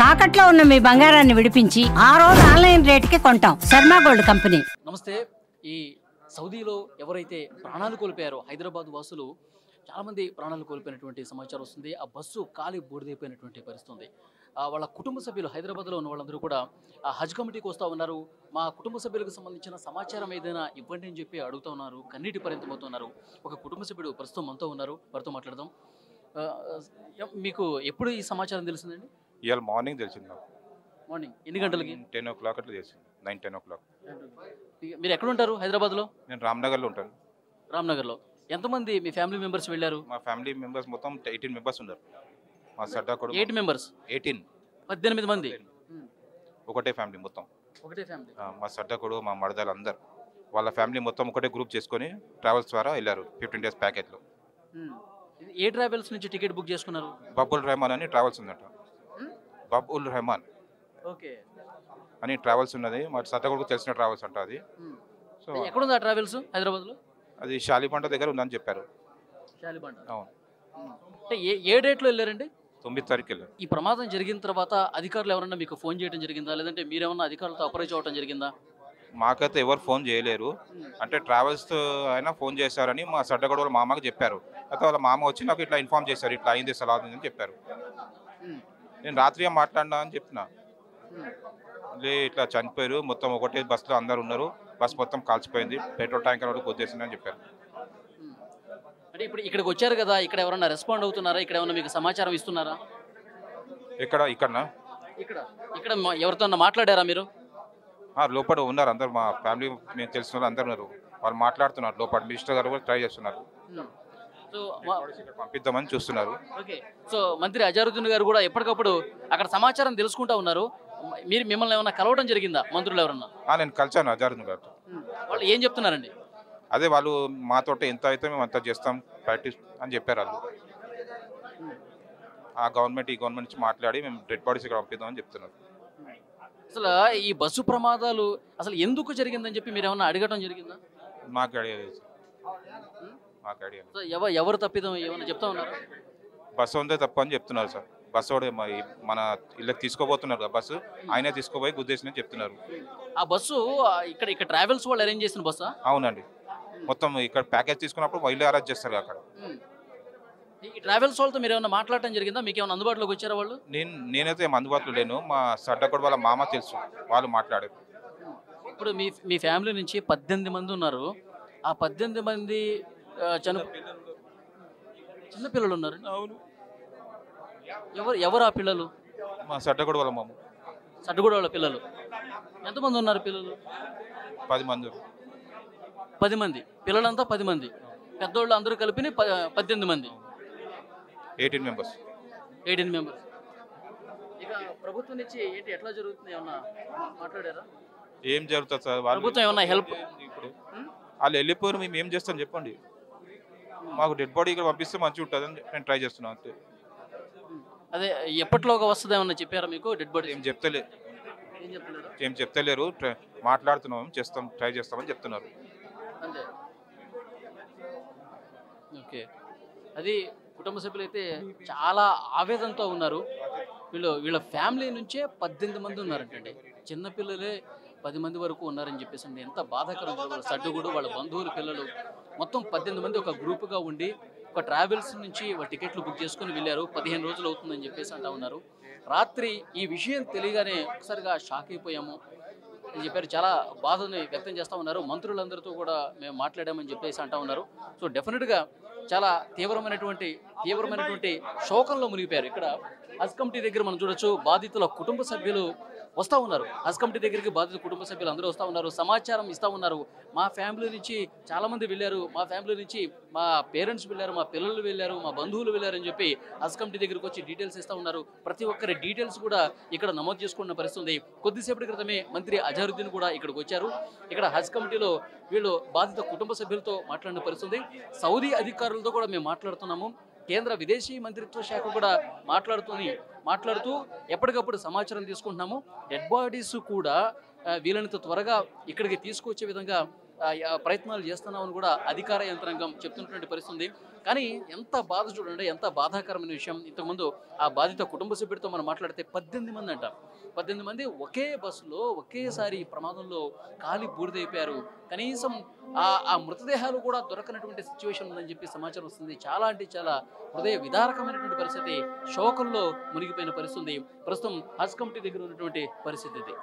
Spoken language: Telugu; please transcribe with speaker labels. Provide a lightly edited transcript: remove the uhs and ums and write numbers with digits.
Speaker 1: తాకట్లో ఉన్న మీ బంగారాన్ని విడిపించి ఆ రోజు ఆన్లైన్ రేటుకి కొంటాం. Sharma gold company.
Speaker 2: నమస్తే. ఈ సౌదీలో ఎవరైతే ప్రాణాలు కోల్పోయారో హైదరాబాద్ వాసులు చాలా మంది ప్రాణాలు కోల్పోయినటువంటి సమాచారం వస్తుంది. ఆ బస్సు కాలి బూడిదైపోయినటువంటి పరిస్థితి. వాళ్ళ కుటుంబ సభ్యులు హైదరాబాద్లో ఉన్న వాళ్ళందరూ కూడా హజ్ కమిటీకి వస్తూ ఉన్నారు. మా కుటుంబ సభ్యులకు సంబంధించిన సమాచారం ఏదైనా ఇవ్వండి అని చెప్పి అడుగుతూ ఉన్నారు. కన్నీటి పరిమితమవుతున్నారు. ఒక కుటుంబ సభ్యుడు ప్రస్తుతం మనతో ఉన్నారు. వారితో మాట్లాడదాం. మీకు ఎప్పుడు ఈ సమాచారం తెలిసిందండి?
Speaker 3: ఇవాళ మార్నింగ్ తెలిసింది నాకు.
Speaker 2: మార్నింగ్ ఎన్ని గంటలకి?
Speaker 3: 10 o'clock అట్లా తెలిసింది. 9-10 o'clock.
Speaker 2: మీరు ఎక్కడ ఉంటారు హైదరాబాద్లో?
Speaker 3: నేను రామ్నగర్లో ఉంటాను.
Speaker 2: రామ్నగర్లో. ఎంతమంది మీ ఫ్యామిలీ మెంబర్స్ వెళ్ళారు?
Speaker 3: మా ఫ్యామిలీ మెంబర్స్ మొత్తం 18 మెంబర్స్ ఉన్నారు. మా సడ్డా కూడా
Speaker 2: 8 మెంబర్స్. 18 మంది
Speaker 3: ఒకటే ఫ్యామిలీ మొత్తం.
Speaker 2: ఒకటే ఫ్యామిలీ.
Speaker 3: మా సడ్డా కూడా మా మరదలు అందరు వాళ్ళ ఫ్యామిలీ మొత్తం ఒకటే గ్రూప్ చేసుకొని ట్రావెల్స్ ద్వారా వెళ్ళారు 15 days ప్యాకేజ్లో.
Speaker 2: ఏ ట్రావెల్స్ నుంచి టికెట్ బుక్ చేసుకున్నారు?
Speaker 3: బబుల్ రెహమాన్ అని ట్రావెల్స్ ఉందట. బబుల్ రెహమాన్
Speaker 2: ఓకే
Speaker 3: అని ట్రావెల్స్ ఉన్నది. మా సడ్డా కూడా తెలిసిన ట్రావెల్స్ అంట అది.
Speaker 2: సో ఎక్కడుంది ఆ ట్రావెల్స్? హైదరాబాద్లో.
Speaker 3: అది షాలిబంట దగ్గర ఉందని చెప్పారు.
Speaker 2: షాలిబంట.
Speaker 3: అవును.
Speaker 2: అంటే ఏ డేట్లో వెళ్ళారండి?
Speaker 3: 9వ తారీఖు వెళ్ళారు.
Speaker 2: ఈ ప్రమాదం జరిగిన తర్వాత అధికారులు ఎవరన్నా మీకు ఫోన్ చేయడం జరిగిందా, లేదంటే మీరేమన్నా అధికారులతో అప్రోచ్ అవ్వడం జరిగిందా?
Speaker 3: మాకైతే ఎవరు ఫోన్ చేయలేరు. అంటే ట్రావెల్స్ అయినా ఫోన్ చేశారని మా సడ్డగడ వాళ్ళ మామకి చెప్పారు. అయితే వాళ్ళ మామ వచ్చి నాకు ఇట్లా ఇన్ఫార్మ్ చేశారు, ఇట్లా అయింది సలా అని చెప్పారు. నేను రాత్రి మాట్లాడినా అని చెప్పిన, ఇట్లా చనిపోయారు మొత్తం ఒకటే బస్సులో అందరు ఉన్నారు, బస్ మొత్తం కాల్చిపోయింది, పెట్రోల్ ట్యాంకర్ వరకు వచ్చేసింది అని చెప్పారు.
Speaker 2: అంటే ఇప్పుడు ఇక్కడికి వచ్చారు కదా, ఇక్కడ ఎవరన్నా రెస్పాండ్ అవుతున్నారా? ఇక్కడ ఏమన్నా మీకు సమాచారం ఇస్తున్నారా?
Speaker 3: ఇక్కడనా
Speaker 2: ఇక్కడ ఎవరితో మాట్లాడారా మీరు?
Speaker 3: లోపల ఉన్నారు అందరు, మా ఫ్యామిలీ మేము తెలిసిన వాళ్ళు అందరు ఉన్నారు. వాళ్ళు మాట్లాడుతున్నారు లోపల. మినిస్టర్ గారు కూడా ట్రై చేస్తున్నారు,
Speaker 2: సో
Speaker 3: పంపిద్దామని చూస్తున్నారు.
Speaker 2: ఓకే. సో మంత్రి అజారుద్దీన్ గారు కూడా ఎప్పటికప్పుడు అక్కడ సమాచారం తెలుసుకుంటా ఉన్నారు. మిమ్మల్ని ఏమన్నా కలవడం జరిగిందా మంత్రులు ఎవరన్నా?
Speaker 3: నేను కలిసాను అజారుద్దీన్ గారితో.
Speaker 2: వాళ్ళు ఏం చెప్తున్నారండి?
Speaker 3: అదే వాళ్ళు మాతో ఎంత అయితే మేము అంత చేస్తాం ప్రాక్టీస్ అని చెప్పారు వాళ్ళు. ఆ గవర్నమెంట్ ఈ గవర్నమెంట్ నుంచి మాట్లాడి మేము డెడ్ బాడీస్ ఇక్కడ పంపిద్దామని చెప్తున్నారు.
Speaker 2: అసలు ఈ బస్సు ప్రమాదాలు అసలు ఎందుకు జరిగిందని చెప్పి మీరు ఏమన్నా అడగటం జరిగిందా?
Speaker 3: నాకు ఐడియా లేదు.
Speaker 2: ఎవరు తప్పిదం ఏమన్నా చెప్తా ఉన్నారు?
Speaker 3: బస్సు ఉందే తప్ప అని చెప్తున్నారు సార్. బస్సు వాడే మన ఇళ్ళకి తీసుకోబోతున్నారు కదా బస్సు, ఆయనే తీసుకోపోయి గుద్దేసిన చెప్తున్నారు.
Speaker 2: ఆ బస్సు ఇక్కడ ట్రావెల్స్ వాళ్ళు అరేంజ్ చేసిన బస్సా?
Speaker 3: అవునండి. మొత్తం ఇక్కడ ప్యాకేజ్ తీసుకున్నప్పుడు వీళ్ళే అరేంజ్ చేస్తారు అక్కడ.
Speaker 2: ఈ ట్రావెల్స్ వాళ్ళతో మీరు ఏమైనా మాట్లాడటం జరిగిందా? మీకు ఏమైనా అందుబాటులోకి వచ్చారా వాళ్ళు?
Speaker 3: నేనైతే ఏం అందుబాటులో లేను. మా సడ్డకొడు వాళ్ళ మామ తెలుసు, వాళ్ళు మాట్లాడారు.
Speaker 2: ఇప్పుడు మీ ఫ్యామిలీ నుంచి 18 మంది ఉన్నారు. ఆ 18 మంది చిన్న పిల్లలు ఉన్నారు.
Speaker 3: అవును.
Speaker 2: ఎవరు ఆ పిల్లలు?
Speaker 3: మా సడ్డకొడు వాళ్ళ మామ.
Speaker 2: సడ్డగూడ వాళ్ళ పిల్లలు ఎంతమంది ఉన్నారు? పిల్లలు
Speaker 3: 10 మంది.
Speaker 2: 10 మంది పిల్లలంతా 10 మంది, పెద్దోళ్ళు అందరూ కలిపి 18 మంది.
Speaker 3: 18 మెంబర్స్.
Speaker 2: ఇక ప్రభుత్వం నుంచి ఏంటి ఎట్లా జరుగుతుంది ఏమన్నా మాట్లాడారా?
Speaker 3: ఏం జరుగుతుంది సార్?
Speaker 2: ప్రభుత్వం ఏమన్నా హెల్ప్?
Speaker 3: ఇప్పుడు వాళ్ళు వెళ్ళిపోయారు, మేము ఏం చేస్తాం చెప్పండి. మాకు డెడ్ బాడీ ఇక్కడ పంపిస్తే మంచిగా ఉంటుంది అని నేను ట్రై చేస్తున్నాను అంతే.
Speaker 2: అదే ఎప్పటిలోగా వస్తుంది ఏమన్నా చెప్పారా మీకు? డెడ్ బాడీ
Speaker 3: ఏం చెప్తలేరు. మాట్లాడుతున్నాం, ట్రై చేస్తామని చెప్తున్నారు
Speaker 2: అంతే. ఓకే. అది కుటుంబ సభ్యులు అయితే చాలా ఆవేదనతో ఉన్నారు. వీళ్ళ ఫ్యామిలీ నుంచే 18 మంది ఉన్నారంటండి. చిన్నపిల్లలే 10 మంది వరకు ఉన్నారని చెప్పేసి అండి. ఎంత బాధాకరం. వాళ్ళ సడ్డుగుడు, వాళ్ళ బంధువుల పిల్లలు మొత్తం 18 మంది ఒక గ్రూప్గా ఉండి ఒక ట్రావెల్స్ నుంచి టికెట్లు బుక్ చేసుకుని వెళ్ళారు. 15 రోజులు అవుతుందని చెప్పేసి అంటా ఉన్నారు. రాత్రి ఈ విషయం తెలియగానే ఒకసారిగా షాక్ అయిపోయాము అని చెప్పారు. చాలా బాధని వ్యక్తం చేస్తూ ఉన్నారు. మంత్రులందరితో కూడా మేము మాట్లాడామని చెప్పేసి అంటా ఉన్నారు. సో డెఫినెట్గా చాలా తీవ్రమైనటువంటి శోకంలో మునిగిపోయారు. ఇక్కడ హజ్ కమిటీ దగ్గర మనం చూడొచ్చు, బాధితుల కుటుంబ సభ్యులు వస్తూ ఉన్నారు. హజ్ కమిటీ దగ్గరికి బాధితుల కుటుంబ సభ్యులు అందరూ వస్తూ ఉన్నారు, సమాచారం ఇస్తూ ఉన్నారు. మా ఫ్యామిలీ నుంచి చాలామంది వెళ్ళారు, మా ఫ్యామిలీ నుంచి మా పేరెంట్స్ వెళ్ళారు, మా పిల్లలు వెళ్ళారు, మా బంధువులు వెళ్ళారని చెప్పి హజ్ కమిటీ దగ్గరికి వచ్చి డీటెయిల్స్ ఇస్తూ ఉన్నారు. ప్రతి ఒక్కరి డీటెయిల్స్ కూడా ఇక్కడ నమోదు చేసుకున్న పరిస్థితి ఉంది. కొద్దిసేపటి క్రితమే మంత్రి అజారుద్దీన్ కూడా ఇక్కడికి వచ్చారు. ఇక్కడ హజ్ కమిటీలో వీళ్ళు బాధిత కుటుంబ సభ్యులతో మాట్లాడిన పరిస్థితి. సౌదీ అధికారులతో కూడా మేము మాట్లాడుతున్నాము. కేంద్ర విదేశీ మంత్రిత్వ శాఖ కూడా మాట్లాడుతూ ఎప్పటికప్పుడు సమాచారం తీసుకుంటున్నాము. డెడ్ బాడీస్ కూడా వీలైనంత త్వరగా ఇక్కడికి తీసుకొచ్చే విధంగా ప్రయత్నాలు చేస్తున్నామని కూడా అధికార యంత్రాంగం చెప్తున్నటువంటి పరిస్థితి ఉంది. కానీ ఎంత బాధ చూడండి, ఎంత బాధాకరమైన విషయం. ఇంతకుముందు ఆ బాధిత కుటుంబ సభ్యుడితో మనం మాట్లాడితే 18 మంది అంటారు. 18 మంది ఒకే బస్సులో ఒకేసారి ప్రమాదంలో కాలి బూడిదైపోయారు. కనీసం ఆ మృతదేహాలు కూడా దొరకనటువంటి సిచ్యువేషన్ ఉందని చెప్పి సమాచారం వస్తుంది. చాలా అంటే చాలా హృదయ విదారకమైనటువంటి పరిస్థితి, శోకంలో మునిగిపోయిన పరిస్థితి ఉంది. ప్రస్తుతం హజ్ కమిటీ దగ్గర ఉన్నటువంటి పరిస్థితి ఇది.